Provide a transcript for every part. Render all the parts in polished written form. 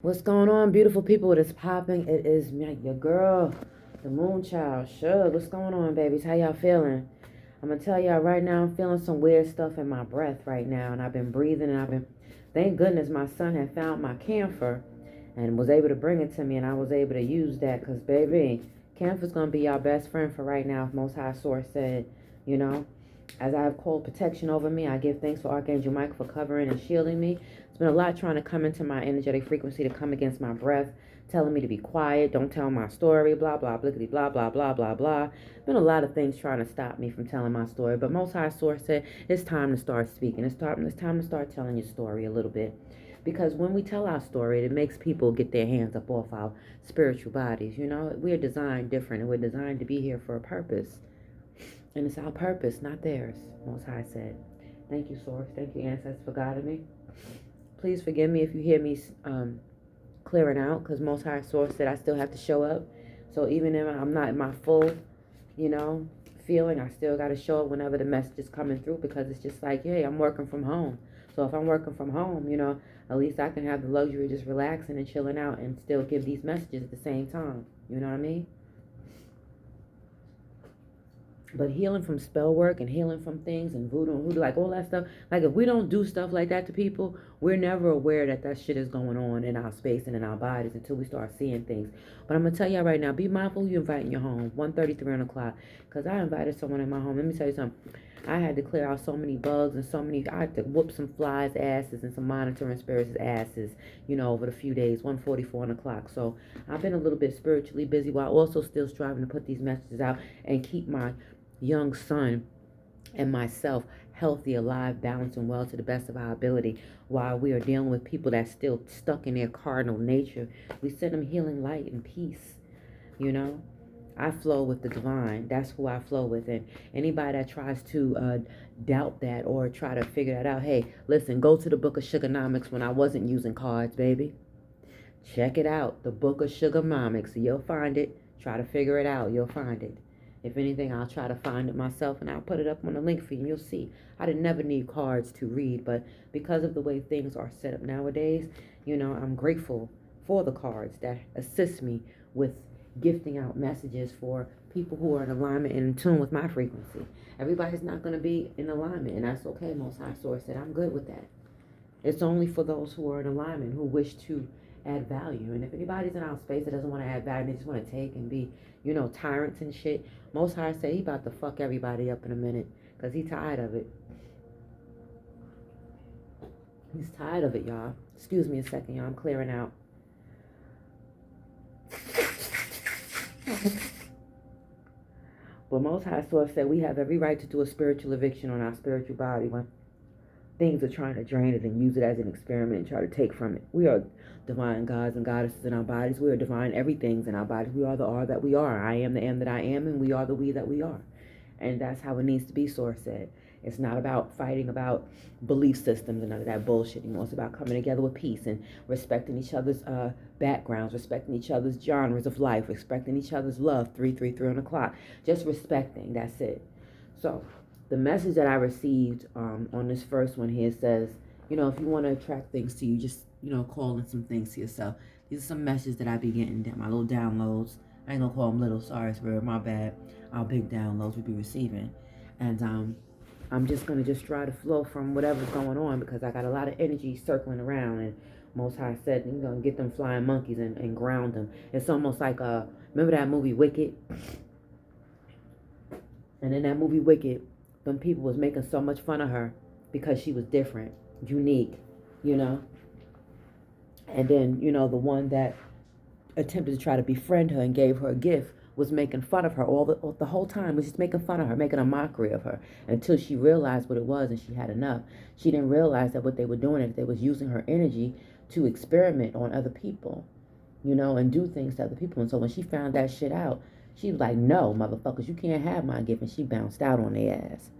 What's going on, beautiful people? It is popping. It is me, your girl, the moon child. Shug, what's going on, babies? How y'all feeling? I'm gonna tell y'all right now, I'm feeling some weird stuff in my breath right now, and I've been breathing, and thank goodness my son had found my camphor and was able to bring it to me, and I was able to use that, because, baby, camphor's gonna be y'all best friend for right now, if Most High Source said, you know. As I have called protection over me, I give thanks for Archangel Michael for covering and shielding me. It's been a lot trying to come into my energetic frequency to come against my breath, telling me to be quiet, don't tell my story, blah, blah, blickety, blah, blah, blah, blah, blah. Been a lot of things trying to stop me from telling my story, but Most High Source said it's time to start speaking. It's time to start telling your story a little bit. Because when we tell our story, it makes people get their hands up off our spiritual bodies. You know, we're designed different, and we're designed to be here for a purpose. And it's our purpose, not theirs, Most High said. Thank you, Source. Thank you, Ancestors, for guiding me. Please forgive me if you hear me clearing out, because Most High Source said I still have to show up. So even if I'm not in my full, feeling, I still got to show up whenever the message is coming through, because it's just like, hey, I'm working from home. So if I'm working from home, at least I can have the luxury of just relaxing and chilling out and still give these messages at the same time. You know what I mean? But healing from spell work and healing from things and voodoo and hoodoo, like all that stuff, like if we don't do stuff like that to people, we're never aware that that shit is going on in our space and in our bodies until we start seeing things. But I'm going to tell y'all right now, be mindful who you invite in your home, 1:33 on the clock, because I invited someone in my home. Let me tell you something. I had to clear out so many bugs and I had to whoop some flies' asses and some monitoring spirits' asses, over the few days, 1:44 on the clock. So I've been a little bit spiritually busy while also still striving to put these messages out and keep my young son and myself healthy, alive, balanced, and well to the best of our ability, while we are dealing with people that's still stuck in their cardinal nature. We send them healing light and peace. I flow with the divine. That's who I flow with. And anybody that tries to doubt that or try to figure that out, hey, listen, go to the book of Sugarnomics when I wasn't using cards, baby. Check it out, the book of Sugarnomics. You'll find it. Try to figure it out. You'll find it. If anything, I'll try to find it myself, and I'll put it up on the link for you, and you'll see. I didn't never need cards to read, but because of the way things are set up nowadays, I'm grateful for the cards that assist me with gifting out messages for people who are in alignment and in tune with my frequency. Everybody's not going to be in alignment, and that's okay. Most High Source said I'm good with that. It's only for those who are in alignment, who wish to add value. And if anybody's in our space that doesn't want to add value, they just want to take and be, tyrants and shit, Most High say he about to fuck everybody up in a minute, because he tired of it. He's tired of it, y'all. Excuse me a second, y'all. I'm clearing out. But Most High Source said we have every right to do a spiritual eviction on our spiritual body when things are trying to drain it and use it as an experiment and try to take from it. We are divine gods and goddesses in our bodies. We are divine everythings in our bodies. We are the R that we are. I am the M that I am, and we are the we that we are. And that's how it needs to be, Source said. It's not about fighting about belief systems and none of that bullshit anymore. It's about coming together with peace and respecting each other's backgrounds, respecting each other's genres of life, respecting each other's love, 333 on the clock. Just respecting, that's it. So the message that I received on this first one here says, if you want to attract things to you, just, call in some things to yourself. These are some messages that I be getting, my little downloads. I ain't gonna call them little, sorry, Spirit, my bad. Our big downloads we be receiving. And I'm just gonna try to flow from whatever's going on, because I got a lot of energy circling around, and Most High said, you're gonna get them flying monkeys and ground them. It's almost like, remember that movie Wicked? And in that movie Wicked, them people was making so much fun of her because she was different, unique, And then, the one that attempted to try to befriend her and gave her a gift was making fun of her all the whole time, was just making fun of her, making a mockery of her, until she realized what it was and she had enough. She didn't realize that what they were doing is they was using her energy to experiment on other people, and do things to other people. And so when she found that shit out, she was like, no, motherfuckers, you can't have my gift. And she bounced out on their ass.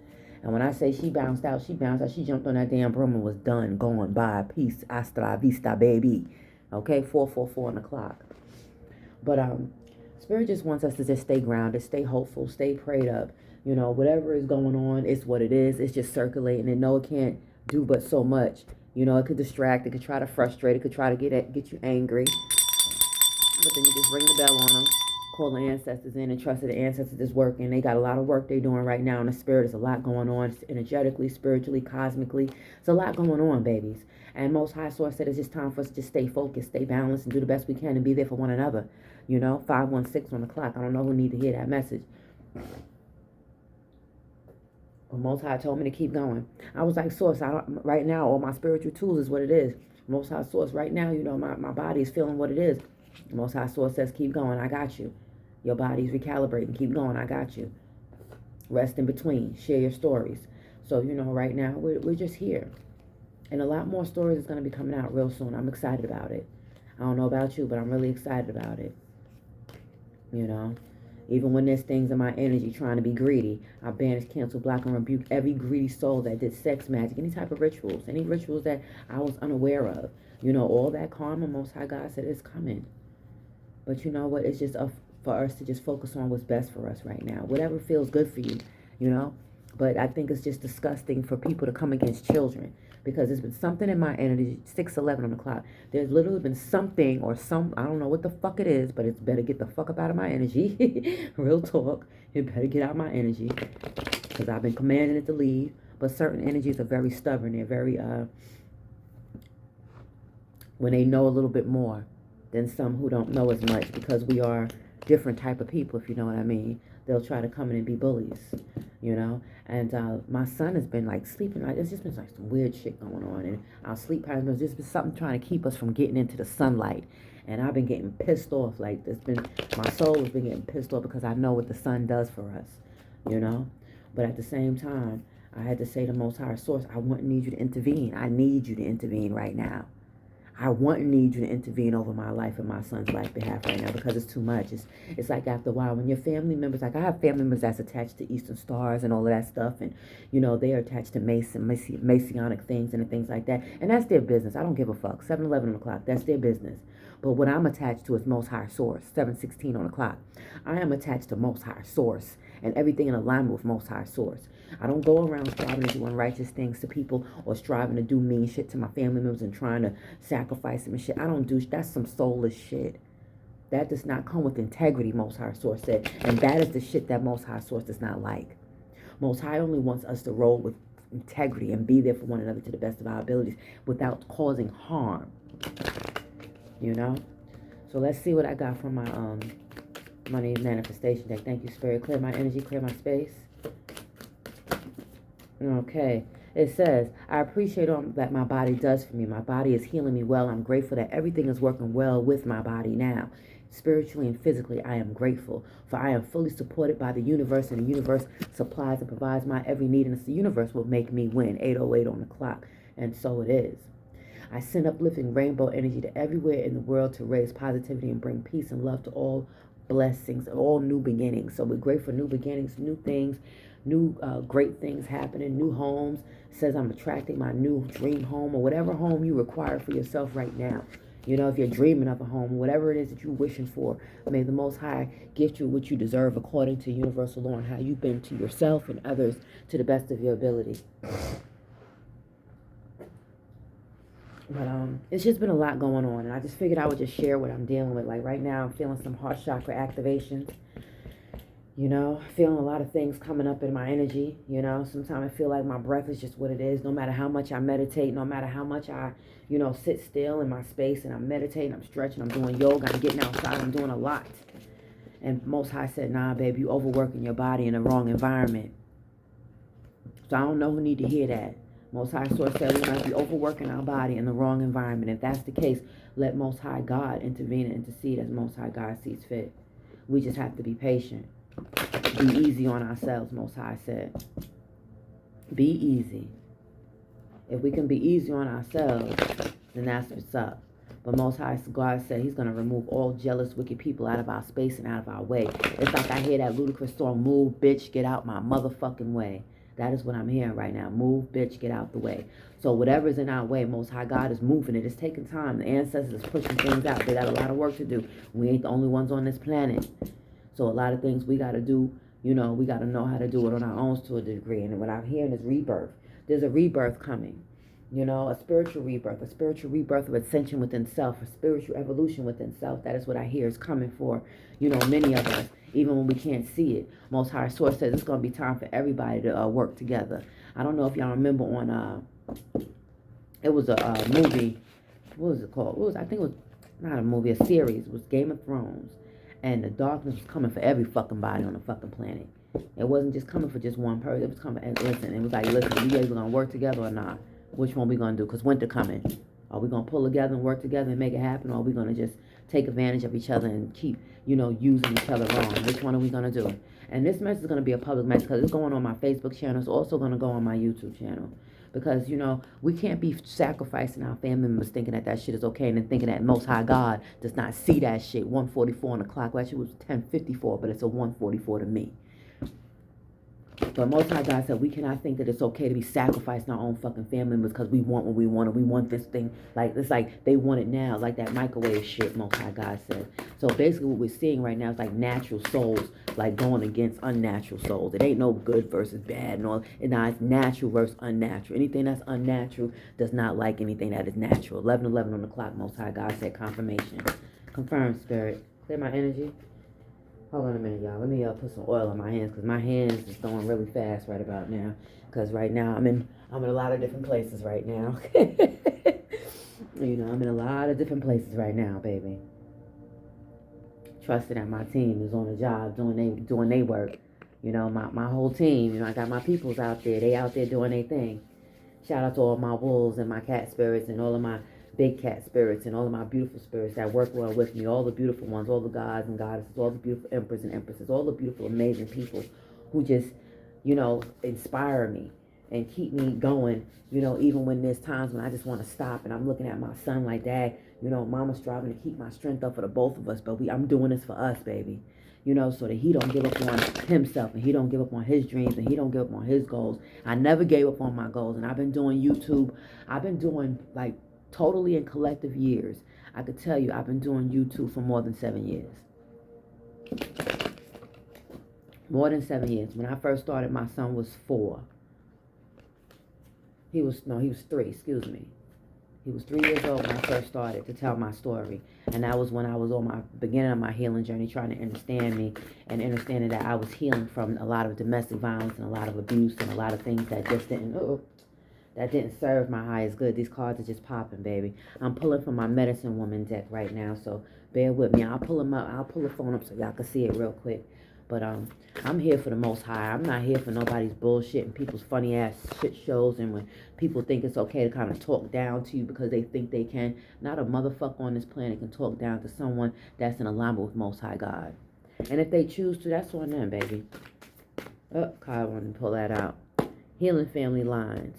And when I say she bounced out, she jumped on that damn broom and was done, going by. Peace, hasta la vista, baby. Okay, 4:44 on the clock. But Spirit just wants us to just stay grounded, stay hopeful, stay prayed up. Whatever is going on, it's what it is. It's just circulating, and no, it can't do but so much. You know, it could distract, it could try to frustrate, it could try to get you angry. But then you just ring the bell on them, call the ancestors in, and trust that the ancestors is working. They got a lot of work they're doing right now in the spirit. There's a lot going on energetically, spiritually, cosmically. It's a lot going on, babies. And Most High Source said it's just time for us to just stay focused, stay balanced, and do the best we can and be there for one another. You know, 516 on the clock. I don't know who need to hear that message. But Most High told me to keep going. I was like, Source, I don't, right now, all my spiritual tools is what it is. Most High Source, right now, you know, my body is feeling what it is. Most High Source says, keep going, I got you. Your body's recalibrating, keep going, I got you. Rest in between, share your stories. So, you know, right now, we're just here. And a lot more stories is going to be coming out real soon. I'm excited about it. I don't know about you, but I'm really excited about it. You know, even when there's things in my energy trying to be greedy, I banish, cancel, block, and rebuke every greedy soul that did sex magic, any type of rituals, any rituals that I was unaware of. You know, all that karma, Most High God said, is coming. But you know what? It's just for us to just focus on what's best for us right now. Whatever feels good for you, you know. But I think it's just disgusting for people to come against children. Because there's been something in my energy, 6:11 on the clock. There's literally been something or I don't know what the fuck it is, but it's better get the fuck up out of my energy. Real talk. It better get out of my energy. Because I've been commanding it to leave. But certain energies are very stubborn. They're very, when they know a little bit more than some who don't know as much, because we are different type of people, if you know what I mean. They'll try to come in and be bullies, you know. And my son has been like sleeping. Like, it's just been like some weird shit going on, and our sleep patterns. There's just been something trying to keep us from getting into the sunlight. And I've been getting pissed off. Like, my soul has been getting pissed off because I know what the sun does for us, you know. But at the same time, I had to say to Most High Source, I want and need you to intervene. I need you to intervene right now. I want and need you to intervene over my life and my son's life behalf right now, because it's too much. It's like after a while when your family members, like I have family members that's attached to Eastern Stars and all of that stuff, and you know they're attached to Masonic things and things like that, and that's their business. I don't give a fuck. 7:11 on the clock, that's their business. But what I'm attached to is Most High Source. 7:16 on the clock. I am attached to Most High Source and everything in alignment with Most High Source. I don't go around striving to do unrighteous things to people or striving to do mean shit to my family members and trying to sacrifice them and shit. I don't do, that's some soulless shit. That does not come with integrity, Most High Source said. And that is the shit that Most High Source does not like. Most High only wants us to roll with integrity and be there for one another to the best of our abilities without causing harm. You know? So let's see what I got from my money manifestation deck. Thank you, Spirit. Clear my energy, clear my space. Okay. It says, I appreciate all that my body does for me. My body is healing me well. I'm grateful that everything is working well with my body now. Spiritually and physically, I am grateful, for I am fully supported by the universe, and the universe supplies and provides my every need, and the universe will make me win. 8:08 on the clock, and so it is. I send uplifting rainbow energy to everywhere in the world to raise positivity and bring peace and love to all blessings, all new beginnings. So we're grateful for new beginnings, new things, new great things happening, new homes. It says I'm attracting my new dream home, or whatever home you require for yourself right now. You know, if you're dreaming of a home, whatever it is that you're wishing for, may the Most High gift you what you deserve according to universal law and how you've been to yourself and others to the best of your ability. But it's just been a lot going on, and I just figured I would just share what I'm dealing with. Like right now, I'm feeling some heart chakra activations. You know, feeling a lot of things coming up in my energy. You know, sometimes I feel like my breath is just what it is. No matter how much I meditate, no matter how much I, you know, sit still in my space and I'm meditating, I'm stretching, I'm doing yoga, I'm getting outside, I'm doing a lot. And Most High said, nah, baby, you overworking your body in the wrong environment. So I don't know who need to hear that. Most High Source said we might be overworking our body in the wrong environment. If that's the case, let Most High God intervene and intercede as Most High God sees fit. We just have to be patient. Be easy on ourselves, Most High said. Be easy. If we can be easy on ourselves, then that's what's up. But Most High God said he's going to remove all jealous, wicked people out of our space and out of our way. It's like I hear that ludicrous song, move, bitch, get out my motherfucking way. That is what I'm hearing right now. Move, bitch, get out the way. So whatever's in our way, Most High God is moving it. It's taking time. The ancestors is pushing things out. They got a lot of work to do. We ain't the only ones on this planet. So a lot of things we got to do, you know, we got to know how to do it on our own to a degree. And what I'm hearing is rebirth. There's a rebirth coming. You know, a spiritual rebirth of ascension within self, a spiritual evolution within self. That is what I hear is coming for, you know, many of us, even when we can't see it. Most High Source says it's going to be time for everybody to work together. I don't know if y'all remember on, it was a movie, what was it called? I think it was not a movie, a series. It was Game of Thrones. And the darkness was coming for every fucking body on the fucking planet. It wasn't just coming for just one person. It was coming, and listen, it was like, listen, we either going to work together or not. Which one we going to do? Because winter coming. Are we going to pull together and work together and make it happen? Or are we going to just take advantage of each other and keep, you know, using each other wrong? Which one are we going to do? And this message is going to be a public message because it's going on my Facebook channel. It's also going to go on my YouTube channel. Because, you know, we can't be sacrificing our family members thinking that that shit is okay and then thinking that Most High God does not see that shit. 144 on the clock. Well, actually, it was 10:54, but it's a 144 to me. But Most High God said we cannot think that it's okay to be sacrificing our own fucking family members because we want what we want and we want this thing. Like, it's like they want it now, like that microwave shit, Most High God said. So basically what we're seeing right now is like natural souls like going against unnatural souls. It ain't no good versus bad and all. It's natural versus unnatural. Anything that's unnatural does not like anything that is natural. 11:11 on the clock, Most High God said confirmation. Confirm, Spirit. Clear my energy. Hold on a minute, y'all. Let me put some oil on my hands because my hands is going really fast right about now. Because right now I'm in a lot of different places right now. You know, I'm in a lot of different places right now, baby. Trusting that my team is on the job doing they work. You know, my whole team. You know, I got my peoples out there. They out there doing their thing. Shout out to all my wolves and my cat spirits and all of my big cat spirits and all of my beautiful spirits that work well with me, all the beautiful ones, all the gods and goddesses, all the beautiful emperors and empresses, all the beautiful, amazing people who just, you know, inspire me and keep me going, you know, even when there's times when I just want to stop and I'm looking at my son like, Dad, you know, Mama's striving to keep my strength up for the both of us, but I'm doing this for us, baby. You know, so that he don't give up on himself and he don't give up on his dreams and he don't give up on his goals. I never gave up on my goals, and I've been doing YouTube. I've been doing like totally in collective years. I could tell you I've been doing YouTube for more than 7 years. More than 7 years. When I first started, my son was 4. He was 3, excuse me. He was 3 years old when I first started to tell my story. And that was when I was on my beginning of my healing journey, trying to understand me and understanding that I was healing from a lot of domestic violence and a lot of abuse and a lot of things that just didn't serve my highest good. These cards are just popping, baby. I'm pulling from my medicine woman deck right now, so bear with me. I'll pull them up. I'll pull the phone up so y'all can see it real quick. But I'm here for the Most High. I'm not here for nobody's bullshit and people's funny ass shit shows and when people think it's okay to kind of talk down to you because they think they can. Not a motherfucker on this planet can talk down to someone that's in alignment with Most High God. And if they choose to, that's on them, baby. Oh, Kyle wanted to pull that out. Healing family lines.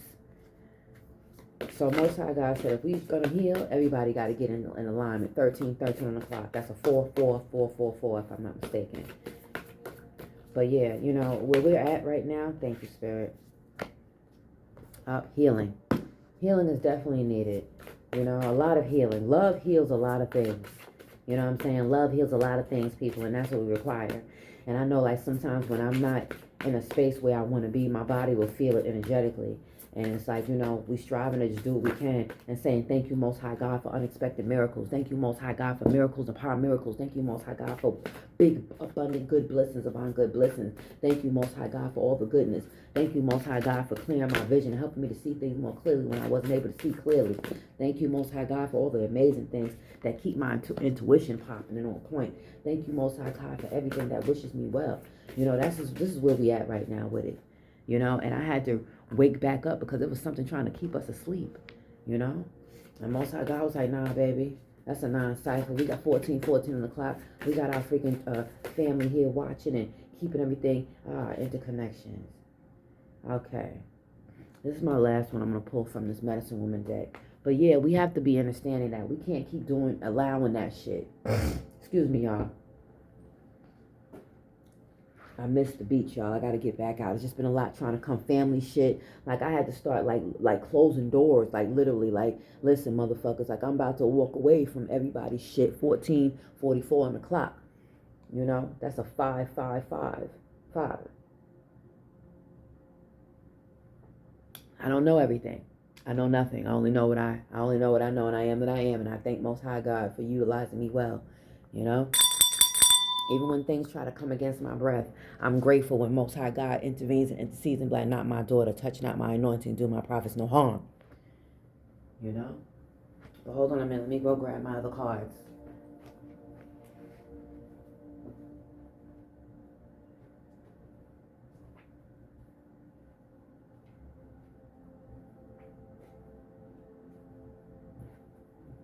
So Most High God said, if we're going to heal, everybody got to get in alignment. 13 on the clock. That's a 4 if I'm not mistaken. But yeah, you know, where we're at right now, thank you, Spirit. Healing. Healing is definitely needed. You know, a lot of healing. Love heals a lot of things. You know what I'm saying? Love heals a lot of things, people, and that's what we require. And I know, like, sometimes when I'm not in a space where I want to be, my body will feel it energetically. And it's like, you know, we striving to just do what we can and saying, thank you, Most High God, for unexpected miracles. Thank you, Most High God, for miracles upon miracles. Thank you, Most High God, for big, abundant, good blessings upon good blessings. Thank you, Most High God, for all the goodness. Thank you, Most High God, for clearing my vision and helping me to see things more clearly when I wasn't able to see clearly. Thank you, Most High God, for all the amazing things that keep my intuition popping and on point. Thank you, Most High God, for everything that wishes me well. You know, this is where we at right now with it. You know, and I had to wake back up because it was something trying to keep us asleep, you know? And Most High God was like, nah, baby, that's a non-cycle. We got 14 on the clock. We got our freaking family here watching and keeping everything interconnections. Okay. This is my last one I'm going to pull from this medicine woman deck. But yeah, we have to be understanding that we can't keep allowing that shit. Excuse me, y'all. I missed the beach, y'all. I got to get back out. It's just been a lot trying to come family shit. Like, I had to start, like closing doors. Like, literally, like, listen, motherfuckers. Like, I'm about to walk away from everybody's shit. 14:44 on the clock. You know? That's a 5. I don't know everything. I know nothing. I only know what I know, and I am that I am, and I thank Most High God for utilizing me well. You know, even when things try to come against my breath, I'm grateful when Most High God intervenes and intercedes and be like, not my daughter, touch not my anointing, do my prophets no harm. You know. But hold on a minute. Let me go grab my other cards.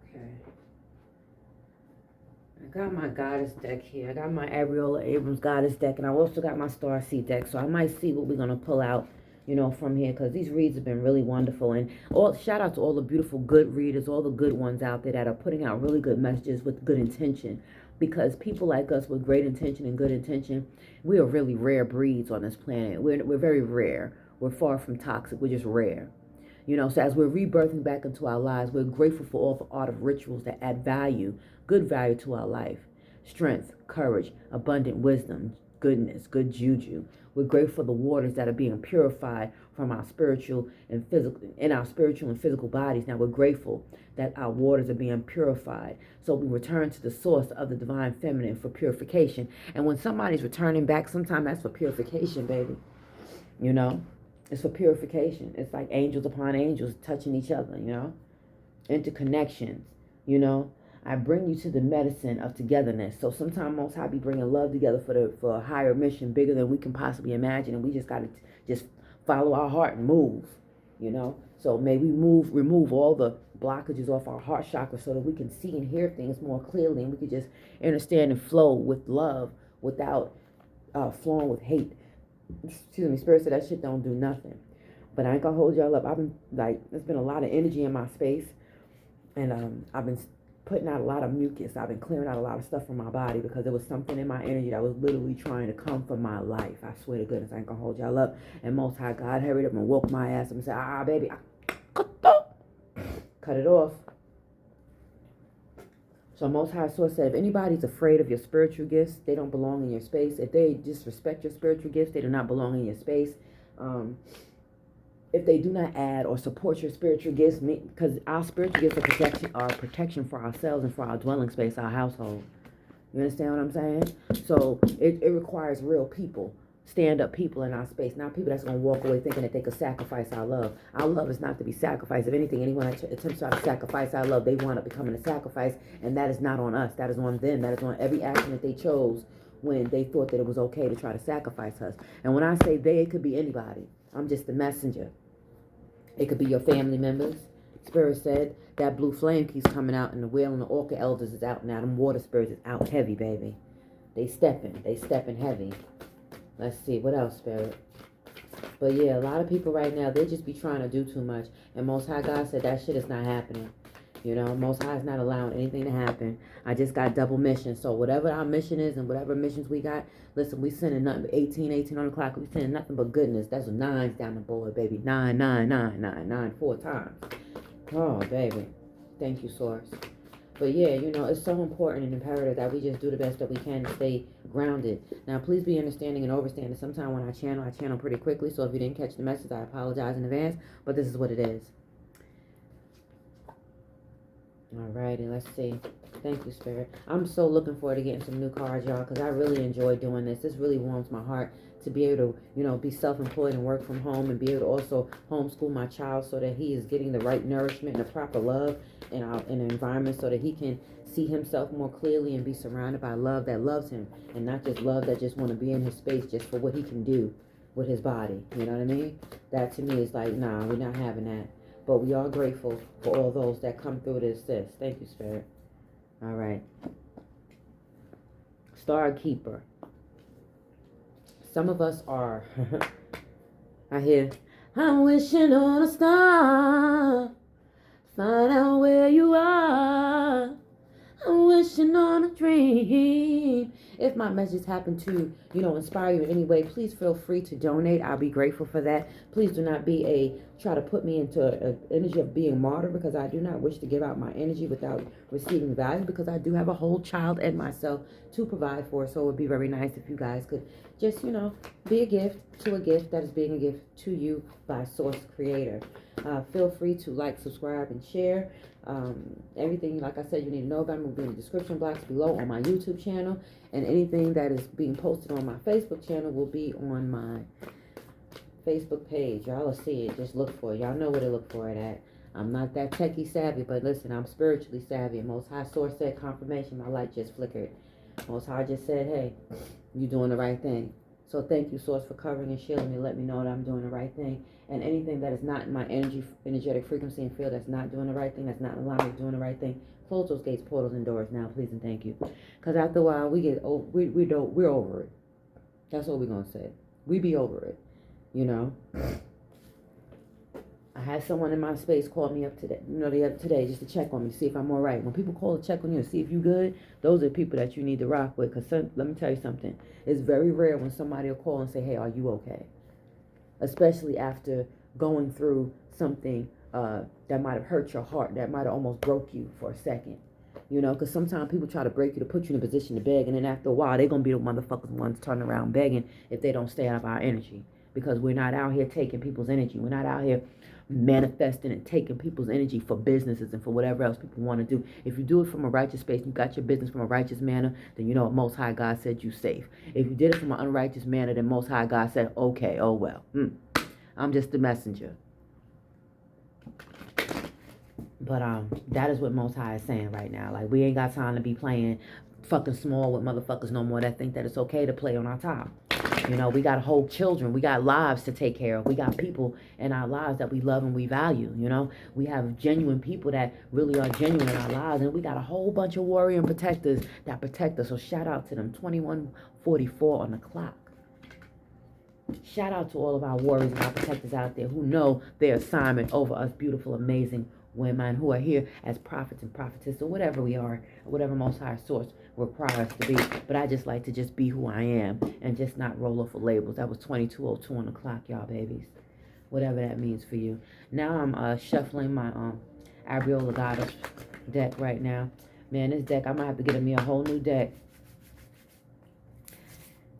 Okay. I got my goddess deck here. I got my Abriola Abrams goddess deck, and I also got my Star Seed deck. So I might see what we're gonna pull out, you know, from here, because these reads have been really wonderful. And all shout out to all the beautiful good readers, all the good ones out there that are putting out really good messages with good intention. Because people like us with great intention and good intention, we are really rare breeds on this planet. We're very rare. We're far from toxic. We're just rare. You know, so as we're rebirthing back into our lives, we're grateful for all the art of rituals that add value, good value to our life. Strength, courage, abundant wisdom, goodness, good juju. We're grateful for the waters that are being purified from our spiritual and physical, in our spiritual and physical bodies. Now we're grateful that our waters are being purified. So we return to the source of the divine feminine for purification. And when somebody's returning back, sometimes that's for purification, baby. You know? It's for purification. It's like angels upon angels touching each other, you know? Interconnections, you know? I bring you to the medicine of togetherness. So sometimes Most High be bringing love together for a higher mission, bigger than we can possibly imagine. And we just got to just follow our heart and move, you know? So may we remove all the blockages off our heart chakra so that we can see and hear things more clearly, and we can just understand and flow with love without flowing with hate. Excuse me, Spirit said that shit don't do nothing. But I ain't gonna hold y'all up. I've been like, there's been a lot of energy in my space, and I've been putting out a lot of mucus. I've been clearing out a lot of stuff from my body because there was something in my energy that was literally trying to come from my life. I swear to goodness, I ain't gonna hold y'all up. And Most High God hurried up and woke my ass up and said, baby, cut it off. So Most High Source said, if anybody's afraid of your spiritual gifts, they don't belong in your space. If they disrespect your spiritual gifts, they do not belong in your space. If they do not add or support your spiritual gifts, because our spiritual gifts are protection for ourselves and for our dwelling space, our household. You understand what I'm saying? So it requires real people, stand-up people in our space, not people that's going to walk away thinking that they could sacrifice our love. Our love is not to be sacrificed. If anything, anyone that attempts to sacrifice our love, they wind up becoming a sacrifice, and that is not on us. That is on them. That is on every action that they chose when they thought that it was okay to try to sacrifice us. And when I say they, it could be anybody. I'm just the messenger. It could be your family members. Spirit said that blue flame keeps coming out, and the whale and the orca elders is out now. Them water spirits is out heavy, baby. They stepping heavy. Let's see, what else, Spirit? But yeah, a lot of people right now, they just be trying to do too much. And Most High God said that shit is not happening. You know, Most High is not allowing anything to happen. I just got double mission. So whatever our mission is and whatever missions we got, listen, we sending nothing but 18 on the clock. We sending nothing but goodness. That's nines down the board, baby. 9, 9, 9, 9, 9, 4 times. Oh, baby. Thank you, Source. But yeah, you know, it's so important and imperative that we just do the best that we can to stay grounded. Now, please be understanding and overstanding. Sometimes when I channel pretty quickly. So if you didn't catch the message, I apologize in advance. But this is what it is. Alrighty, let's see. Thank you, Spirit. I'm so looking forward to getting some new cards, y'all, because I really enjoy doing this. This really warms my heart to be able to, you know, be self-employed and work from home and be able to also homeschool my child so that he is getting the right nourishment and the proper love in an environment so that he can see himself more clearly and be surrounded by love that loves him and not just love that just want to be in his space just for what he can do with his body. You know what I mean? That to me is like, nah, we're not having that. But we are grateful for all those that come through to assist. Thank you, Spirit. All right. Star Keeper. Some of us are. I hear, I'm wishing on a star. Find out where you are. I'm wishing on a dream. If my message happened to, you know, inspire you in any way, please feel free to donate. I'll be grateful for that. Please do not try to put me into an energy of being martyr, because I do not wish to give out my energy without receiving value, because I do have a whole child and myself to provide for. So it would be very nice if you guys could just, you know, be a gift to a gift that is being a gift to you by Source Creator. Feel free to like, subscribe, and share. Everything, like I said, you need to know about me will be in the description box below on my YouTube channel. And anything that is being posted on my Facebook channel will be on my Facebook page. Y'all will see it. Just look for it. Y'all know where to look for it at. I'm not that techie savvy, but listen, I'm spiritually savvy. And Most High Source said confirmation. My light just flickered. Most High just said, hey, you're doing the right thing. So thank you, Source, for covering and shielding me. Let me know that I'm doing the right thing. And anything that is not in my energetic frequency and field that's not doing the right thing, that's not in line with doing the right thing, close those gates, portals, and doors now, please and thank you. Because after a while, we're over it. That's what we're going to say. We be over it, you know. I had someone in my space call me up today, the other today, just to check on me, see if I'm all right. When people call to check on you and see if you good, those are the people that you need to rock with. Because let me tell you something. It's very rare when somebody will call and say, hey, are you okay? Especially after going through something that might have hurt your heart, that might have almost broke you for a second. You know, because sometimes people try to break you to put you in a position to beg, and then after a while, they're going to be the motherfuckers ones turning around begging if they don't stay out of our energy. Because we're not out here taking people's energy. We're not out here manifesting and taking people's energy for businesses and for whatever else people want to do. If you do it from a righteous space, you got your business from a righteous manner, then you know what Most High God said you safe. If you did it from an unrighteous manner, then Most High God said, okay, oh well. I'm just the messenger. But that is what Most High is saying right now. Like, we ain't got time to be playing fucking small with motherfuckers no more that think that it's okay to play on our top. You know, we got whole children. We got lives to take care of. We got people in our lives that we love and we value, you know. We have genuine people that really are genuine in our lives. And we got a whole bunch of warrior and protectors that protect us. So shout out to them. 2144 on the clock. Shout out to all of our warriors and our protectors out there who know their assignment over us beautiful, amazing women who are here as prophets and prophetess or whatever we are, or whatever Most High Source requires us to be. But I just like to just be who I am and just not roll off of labels. That was 2202 on the clock, y'all babies. Whatever that means for you. Now I'm shuffling my Abriola Goddess deck right now. Man, this deck, I might have to get me a whole new deck.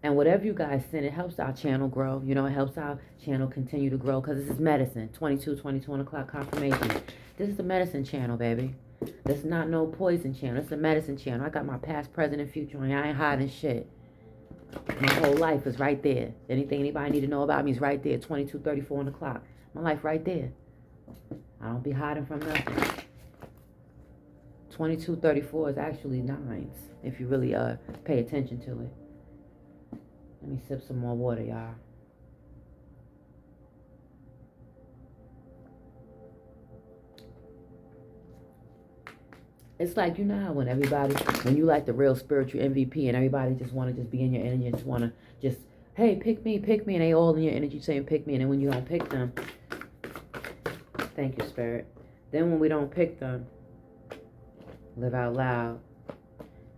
And whatever you guys send, it helps our channel grow. You know, it helps our channel continue to grow because this is medicine. 22 on the clock confirmation. This is the medicine channel, baby. This is not no poison channel. It's a medicine channel. I got my past, present, and future on here. I ain't hiding shit. My whole life is right there. Anything anybody need to know about me is right there. 22:34 on the clock. My life right there. I don't be hiding from nothing. 22:34 is actually nines if you really pay attention to it. Let me sip some more water, y'all. It's like, you know how when you like the real spiritual MVP and everybody just want to just be in your energy and just want to just, hey, pick me, and they all in your energy saying pick me, and then when you don't pick them, thank you, Spirit. Then when we don't pick them, live out loud.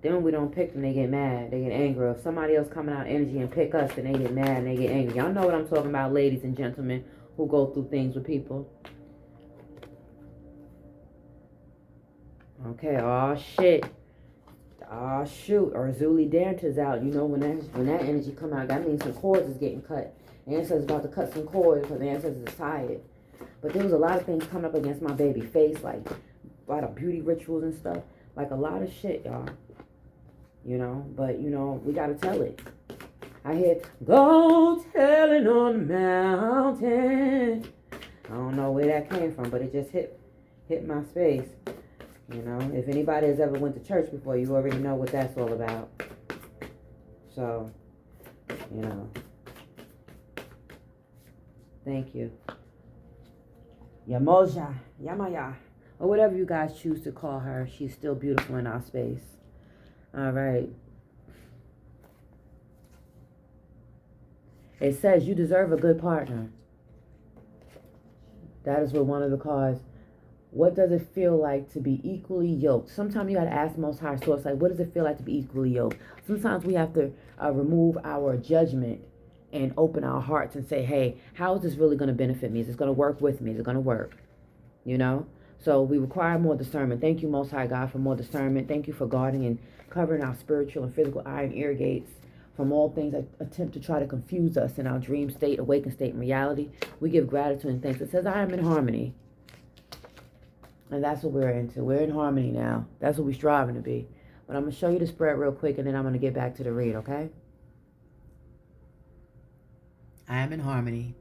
Then when we don't pick them, they get mad. They get angry. If somebody else coming out energy and pick us, then they get mad and they get angry. Y'all know what I'm talking about, ladies and gentlemen who go through things with people. Okay, oh shit. Oh shoot. Or Zuli Danta's out. You know, when that energy come out, that means some cords is getting cut. The ancestor's about to cut some cords because the ancestors is tired. But there was a lot of things coming up against my baby face, like a lot of beauty rituals and stuff. Like a lot of shit, y'all. You know, but, you know, we got to tell it. I hear, go tell it on the mountain. I don't know where that came from, but it just hit my space. You know, if anybody has ever went to church before, you already know what that's all about. So, you know, thank you. Yamoja, Yamaya, or whatever you guys choose to call her. She's still beautiful in our space. All right. It says you deserve a good partner. That is what one of the cards. What does it feel like to be equally yoked? Sometimes you got to ask the Most High Source, like, what does it feel like to be equally yoked? Sometimes we have to remove our judgment and open our hearts and say, hey, how is this really going to benefit me? Is this going to work with me? Is it going to work? You know? So we require more discernment. Thank you, Most High God, for more discernment. Thank you for guarding and covering our spiritual and physical eye and ear gates from all things that attempt to try to confuse us in our dream state, awakened state, and reality. We give gratitude and thanks. It says, I am in harmony. And that's what we're into. We're in harmony now. That's what we're striving to be. But I'm going to show you the spread real quick, and then I'm going to get back to the read, okay? I am in harmony.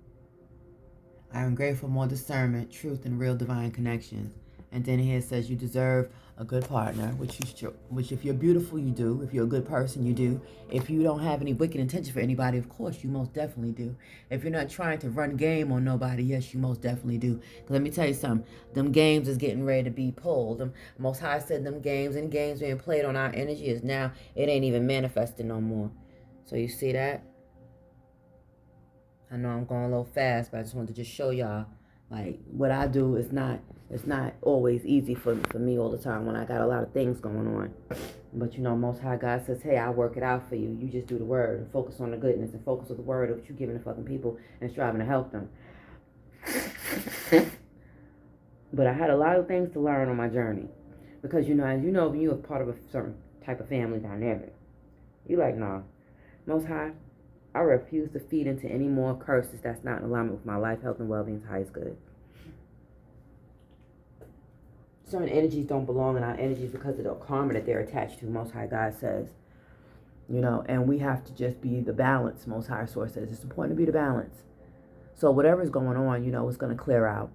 I am grateful for more discernment, truth, and real divine connections. And then here it says you deserve a good partner, which if you're beautiful, you do. If you're a good person, you do. If you don't have any wicked intention for anybody, of course, you most definitely do. If you're not trying to run game on nobody, yes, you most definitely do. Because let me tell you something, them games is getting ready to be pulled. Most High said them games being played on our energy is now, it ain't even manifesting no more. So you see that? I know I'm going a little fast, but I just wanted to just show y'all, like, what I do is not, it's not always easy for me all the time when I got a lot of things going on. But, you know, Most High God says, hey, I'll work it out for you. You just do the word and focus on the goodness and focus on the word of what you're giving the fucking people and striving to help them. But I had a lot of things to learn on my journey. Because, you know, as you know, when you're a part of a certain type of family dynamic, you're like, nah, Most High, I refuse to feed into any more curses that's not in alignment with my life, health, and well-being's highest good. Certain energies don't belong in our energies because of the karma that they're attached to, Most High God says. You know, and we have to just be the balance, Most High Source says. It's important to be the balance. So whatever's going on, you know, it's going to clear out.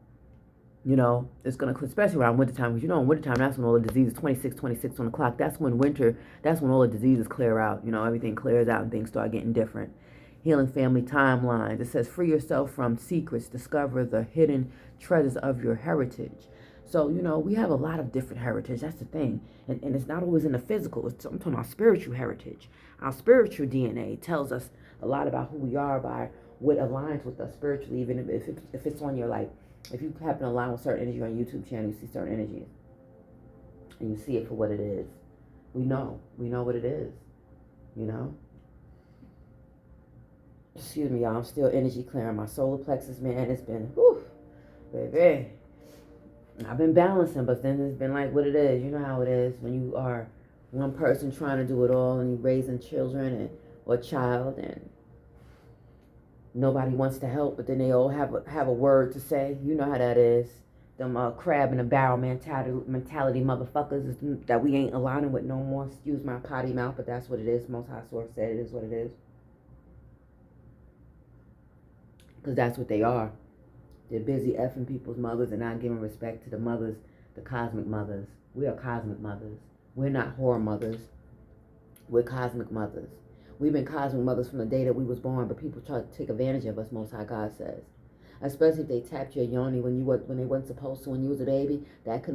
You know, it's going to, especially around wintertime, because, you know, in wintertime, that's when all the diseases, 26 on the clock, that's when all the diseases clear out. You know, everything clears out and things start getting different. Healing family timelines. It says, free yourself from secrets, discover the hidden treasures of your heritage. So, you know, we have a lot of different heritage. That's the thing. And it's not always in the physical. I'm talking about spiritual heritage. Our spiritual DNA tells us a lot about who we are by what aligns with us spiritually, even if it's on your, like, if you happen to align with certain energy on your YouTube channel, you see certain energies. And you see it for what it is. We know what it is, you know? Excuse me, y'all. I'm still energy clearing my solar plexus, man. It's been, whew, baby. I've been balancing, but then it's been like what it is. You know how it is when you are one person trying to do it all and you're raising children or a child and nobody wants to help, but then they all have a word to say. You know how that is. Them crab in a barrel mentality motherfuckers that we ain't aligning with no more. Excuse my potty mouth, but that's what it is. Most High Source said it is what it is. Because that's what they are. They're busy effing people's mothers and not giving respect to the mothers, the cosmic mothers. We are cosmic mothers. We're not whore mothers. We're cosmic mothers. We've been cosmic mothers from the day that we was born, but people try to take advantage of us, Most High God says. Especially if they tapped your yoni when they weren't supposed to when you was a baby, that can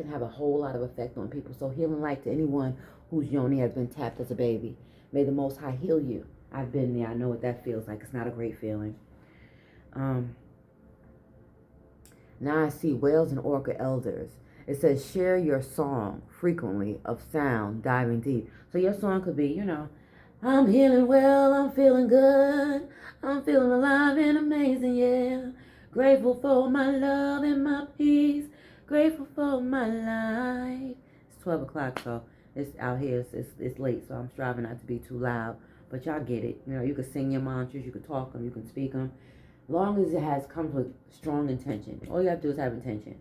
have a whole lot of effect on people. So healing light to anyone whose yoni has been tapped as a baby. May the Most High heal you. I've been there. I know what that feels like. It's not a great feeling. Now I see whales and orca elders. It says share your song frequently of sound diving deep. So your song could be, you know, I'm healing well, I'm feeling good, I'm feeling alive and amazing, yeah. Grateful for my love and my peace, grateful for my life. It's 12 o'clock, so it's out here, it's late, so I'm striving not to be too loud. But y'all get it. You know, you can sing your mantras, you can talk them, you can speak them. Long as it comes with strong intention. All you have to do is have intention.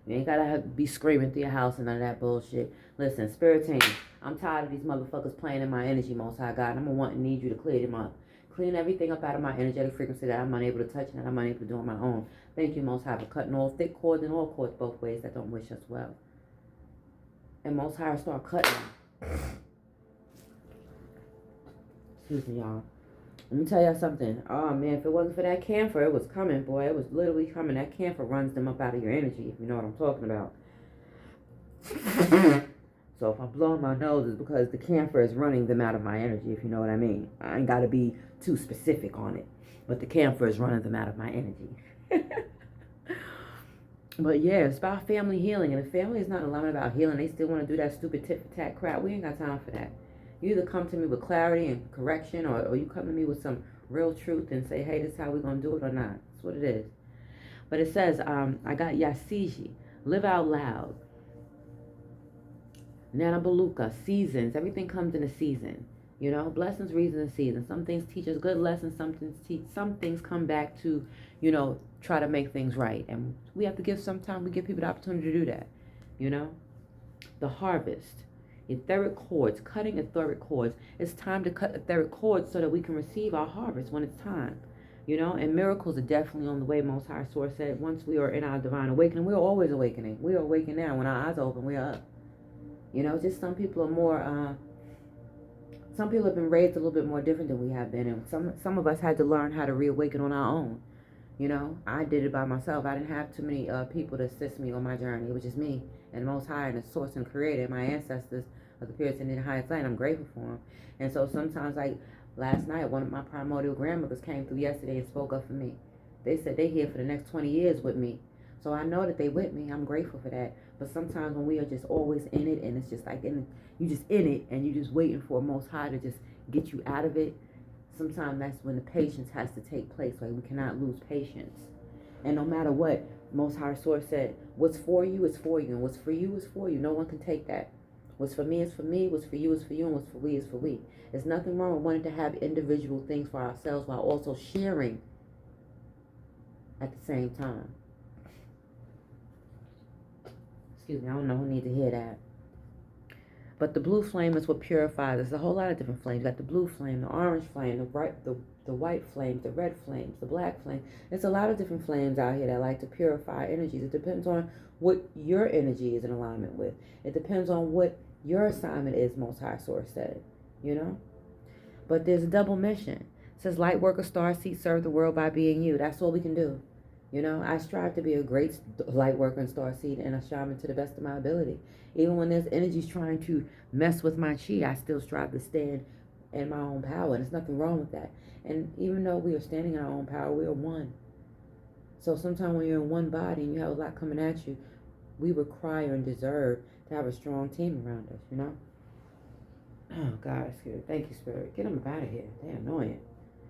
You ain't gotta be screaming through your house and none of that bullshit. Listen, spirit team, I'm tired of these motherfuckers playing in my energy, Most High God. I'm gonna want and need you to clear them up. Clean everything up out of my energetic frequency that I'm unable to touch and that I'm unable to do on my own. Thank you, Most High, for cutting all thick cords and all cords both ways that don't wish us well. And Most High, start cutting. Excuse me, y'all. Let me tell y'all something. Oh, man, if it wasn't for that camphor, it was coming, boy. It was literally coming. That camphor runs them up out of your energy, if you know what I'm talking about. So if I'm blowing my nose, it's because the camphor is running them out of my energy, if you know what I mean. I ain't got to be too specific on it. But the camphor is running them out of my energy. But yeah, it's about family healing. And if family is not aligned about healing, they still want to do that stupid tit-for-tat crap. We ain't got time for that. You either come to me with clarity and correction, or you come to me with some real truth and say, hey, this is how we're going to do it or not. That's what it is. But it says, I got Yasiji, live out loud. Nana Baluka, seasons. Everything comes in a season. You know, blessings, reasons, and seasons. Some things teach us good lessons. Some things come back to, try to make things right. And we have to we give people the opportunity to do that. You know, the harvest, etheric cords, cutting etheric cords. It's time to cut etheric cords so that we can receive our harvest when it's time. And miracles are definitely on the way. Most High Source said, once we are in our divine awakening, we are always awakening. We are awakening now. When our eyes are open, we are up. Just some people are more. Some people have been raised a little bit more different than we have been, and some of us had to learn how to reawaken on our own. I did it by myself. I didn't have too many people to assist me on my journey. It was just me and the Most High and the Source and Creator, my ancestors of the periods in the highest light. I'm grateful for them. And so sometimes, like last night, one of my primordial grandmothers came through yesterday and spoke up for me. They said they're here for the next 20 years with me. So I know that they with me. I'm grateful for that. But sometimes when we are just always in it, and it's just like you just in it, and you just waiting for Most High to just get you out of it, sometimes that's when the patience has to take place. Like, we cannot lose patience. And no matter what, Most High Source said, what's for you is for you, and what's for you is for you. No one can take that. What's for me is for me, what's for you is for you, and what's for we is for we. There's nothing wrong with wanting to have individual things for ourselves while also sharing at the same time. Excuse me, I don't know who needs to hear that. But the blue flame is what purifies. There's a whole lot of different flames. You got the blue flame, the orange flame, the white flames, the red flames, the black flame. There's a lot of different flames out here that like to purify energies. It depends on what your energy is in alignment with. It depends on what your assignment is, Most High Source said. But there's a double mission. It says, light worker, star seed, serve the world by being you. That's all we can do. I strive to be a great light worker and star seed and a shaman to the best of my ability. Even when there's energies trying to mess with my chi, I still strive to stand in my own power. And there's nothing wrong with that. And even though we are standing in our own power, we are one. So sometimes when you're in one body and you have a lot coming at you, we require and deserve to have a strong team around us, Oh, God, Spirit. Thank you, Spirit. Get them up out of here. They're annoying.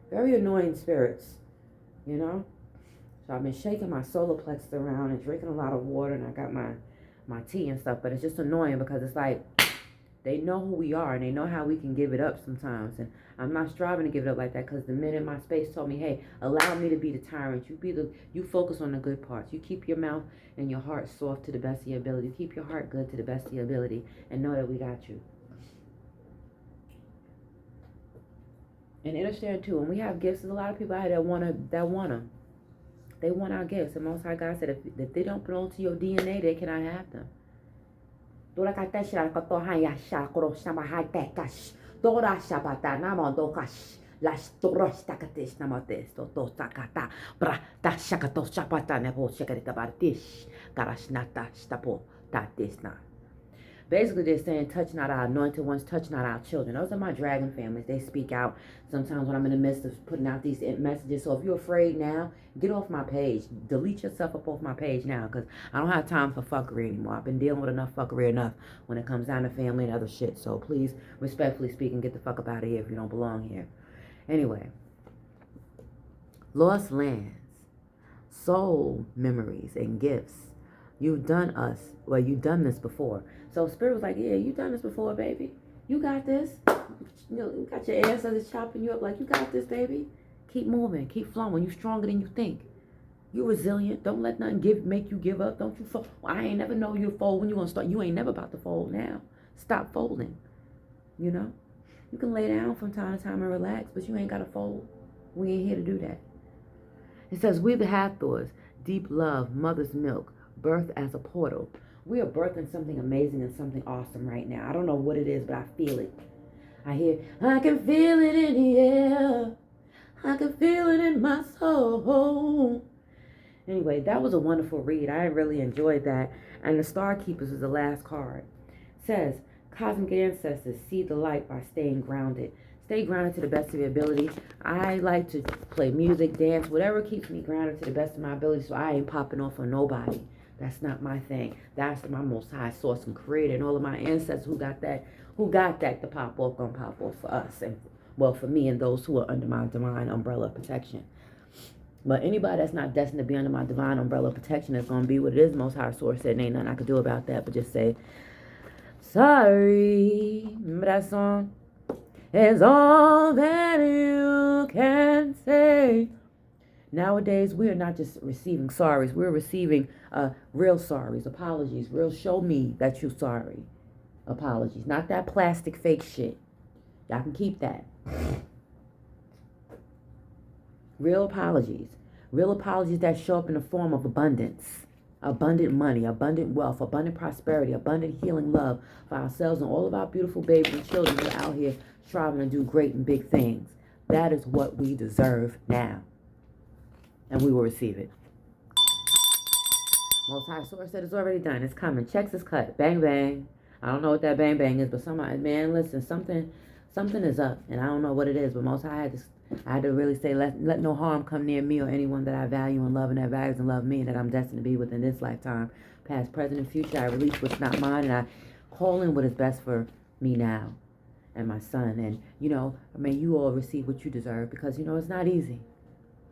Very annoying spirits, So I've been shaking my solar plexus around and drinking a lot of water, and I got my tea and stuff, but it's just annoying because it's like they know who we are and they know how we can give it up sometimes. And I'm not striving to give it up like that, because the men in my space told me, hey, allow me to be the tyrant. You focus on the good parts. You keep your mouth and your heart soft to the best of your ability. You keep your heart good to the best of your ability, and know that we got you. And understand too, when we have gifts, there's a lot of people out here that want them. They want our gifts. And Most High God said, if they don't belong to your DNA, they cannot have them. Basically, they're saying, touch not our anointed ones, touch not our children. Those are my dragon families. They speak out sometimes when I'm in the midst of putting out these messages. So if you're afraid now, get off my page. Delete yourself up off my page now, because I don't have time for fuckery anymore. I've been dealing with enough fuckery enough when it comes down to family and other shit. So please, respectfully speaking, get the fuck up out of here if you don't belong here. Anyway, lost lands, soul memories, and gifts. You've done this before. So Spirit was like, yeah, you've done this before, baby. You got this. You got your ancestors chopping you up like, you got this, baby. Keep moving. Keep flowing. You're stronger than you think. You're resilient. Don't let nothing make you give up. Don't you fold. Well, I ain't never know you fold when you gonna start. You ain't never about to fold now. Stop folding. You can lay down from time to time and relax, but you ain't got to fold. We ain't here to do that. It says, we the Hathors, deep love, mother's milk, birth as a portal. We are birthing something amazing and something awesome right now. I don't know what it is, but I feel it. I can feel it in the air. I can feel it in my soul. Anyway, that was a wonderful read. I really enjoyed that. And the Star Keepers is the last card. It says, cosmic ancestors, see the light by staying grounded. Stay grounded to the best of your ability. I like to play music, dance, whatever keeps me grounded to the best of my ability, so I ain't popping off on nobody. That's not my thing. That's my Most High Source and Creator, and all of my ancestors who got that to pop off, gonna pop off for us, and well, for me and those who are under my divine umbrella of protection. But anybody that's not destined to be under my divine umbrella of protection is gonna be what it is. Most High Source said, ain't nothing I could do about that, but just say sorry. Remember that song? is all that you can say. Nowadays, we are not just receiving sorries. We're receiving real sorries, apologies, real show me that you're sorry apologies. Not that plastic fake shit. Y'all can keep that. Real apologies. Real apologies that show up in the form of abundance. Abundant money, abundant wealth, abundant prosperity, abundant healing love for ourselves and all of our beautiful babies and children who are out here striving to do great and big things. That is what we deserve now. And we will receive it. Most High Source said it's already done. It's coming. Checks is cut. Bang, bang. I don't know what that bang, bang is, but somebody, man, listen, something is up. And I don't know what it is, but Most High I had to really say, let no harm come near me or anyone that I value and love and that values and love me and that I'm destined to be with in this lifetime. Past, present, and future. I release what's not mine and I call in what is best for me now and my son. And, may you all receive what you deserve because, it's not easy.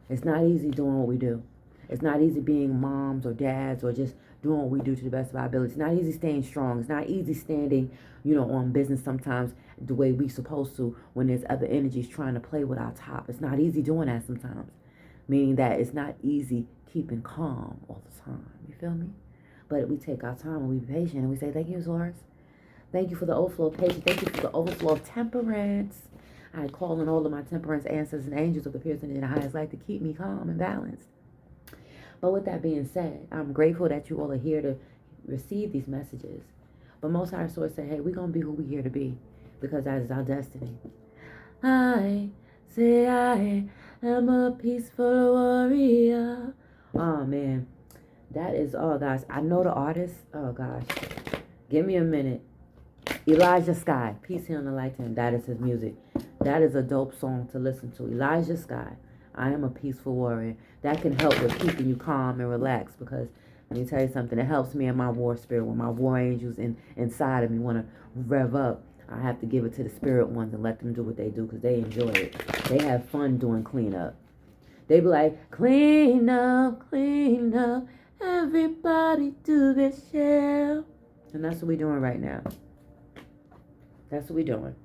It's not easy doing what we do. It's not easy being moms or dads or just doing what we do to the best of our ability. It's not easy staying strong. It's not easy standing, on business sometimes the way we supposed to when there's other energies trying to play with our top. It's not easy doing that sometimes. Meaning that it's not easy keeping calm all the time. You feel me? But we take our time and we be patient and we say, thank you, Source. Thank you for the overflow of patience. Thank you for the overflow of temperance. I call on all of my temperance ancestors and angels of the purest and the highest light to keep me calm and balanced. But with that being said, I'm grateful that you all are here to receive these messages. But Most High Source said, hey, we're going to be who we're here to be because that is our destiny. I say I am a peaceful warrior. Oh, man. That is all, guys. I know the artist. Oh, gosh. Give me a minute. Elijah Sky. Peace, healing, and light to him. That is his music. That is a dope song to listen to. Elijah Sky. I am a peaceful warrior. That can help with keeping you calm and relaxed because let me tell you something. It helps me in my war spirit. When my war angels inside of me want to rev up, I have to give it to the spirit ones and let them do what they do because they enjoy it. They have fun doing cleanup. They be like, clean up, everybody do their share. And that's what we're doing right now. That's what we're doing.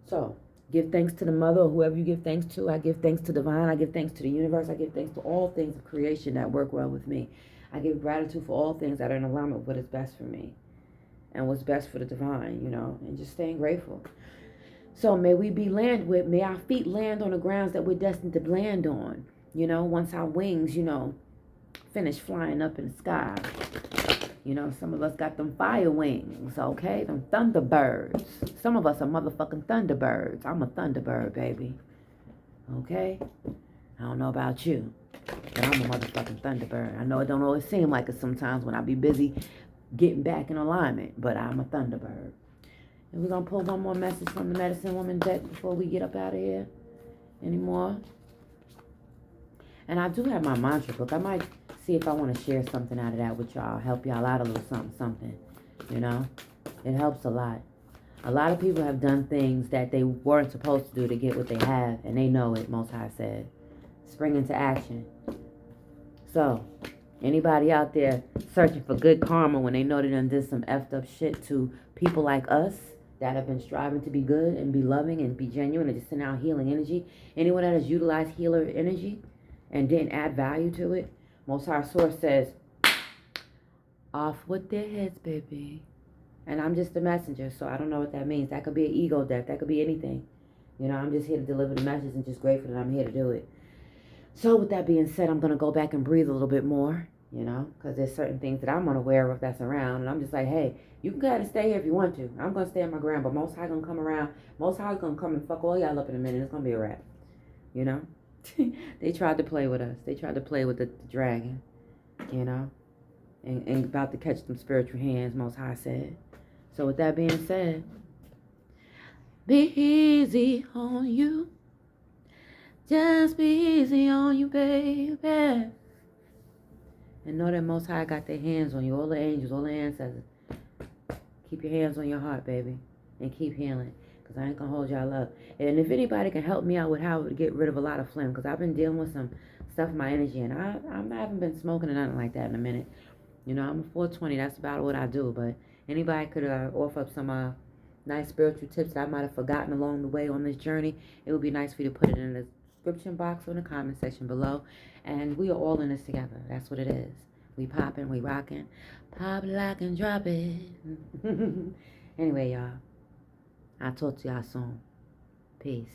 So, give thanks to the mother or whoever you give thanks to. I give thanks to divine. I give thanks to the universe. I give thanks to all things of creation that work well with me. I give gratitude for all things that are in alignment with what is best for me and what's best for the divine, and just staying grateful. So may may our feet land on the grounds that we're destined to land on, once our wings, finish flying up in the sky. Some of us got them fire wings, okay? Them thunderbirds. Some of us are motherfucking thunderbirds. I'm a thunderbird, baby. Okay? I don't know about you, but I'm a motherfucking thunderbird. I know it don't always seem like it sometimes when I be busy getting back in alignment, but I'm a thunderbird. And we're going to pull one more message from the Medicine Woman deck before we get up out of here. Anymore? And I do have my mantra book. I might see if I want to share something out of that with y'all. Help y'all out a little something. It helps a lot. A lot of people have done things that they weren't supposed to do to get what they have. And they know it, Most High said. Spring into action. So, anybody out there searching for good karma when they know they done did some effed up shit to people like us that have been striving to be good and be loving and be genuine and just send out healing energy. Anyone that has utilized healer energy and didn't add value to it, Most High Source says, off with their heads, baby. And I'm just a messenger, so I don't know what that means. That could be an ego deck. That could be anything. I'm just here to deliver the message and just grateful that I'm here to do it. So with that being said, I'm going to go back and breathe a little bit more, because there's certain things that I'm unaware of that's around. And I'm just like, hey, you can go ahead and stay here if you want to. I'm going to stay on my ground, but Most High going to come around. Most High going to come and fuck all y'all up in a minute. It's going to be a wrap, They tried to play with us. They tried to play with the dragon, and about to catch some spiritual hands, Most High said. So with that being said, be easy on you. Just be easy on you, baby. And know that Most High got their hands on you. All the angels, all the ancestors. Keep your hands on your heart, baby. And keep healing. Because I ain't going to hold y'all up. And if anybody can help me out with how to get rid of a lot of phlegm. Because I've been dealing with some stuff in my energy. And I haven't been smoking or nothing like that in a minute. I'm a 420. That's about what I do. But anybody could offer up some nice spiritual tips that I might have forgotten along the way on this journey, it would be nice for you to put it in the description box or in the comment section below. And we are all in this together. That's what it is. We popping, we rocking. Pop, lock, and drop it. Anyway, y'all. I'll talk to y'all soon. Peace.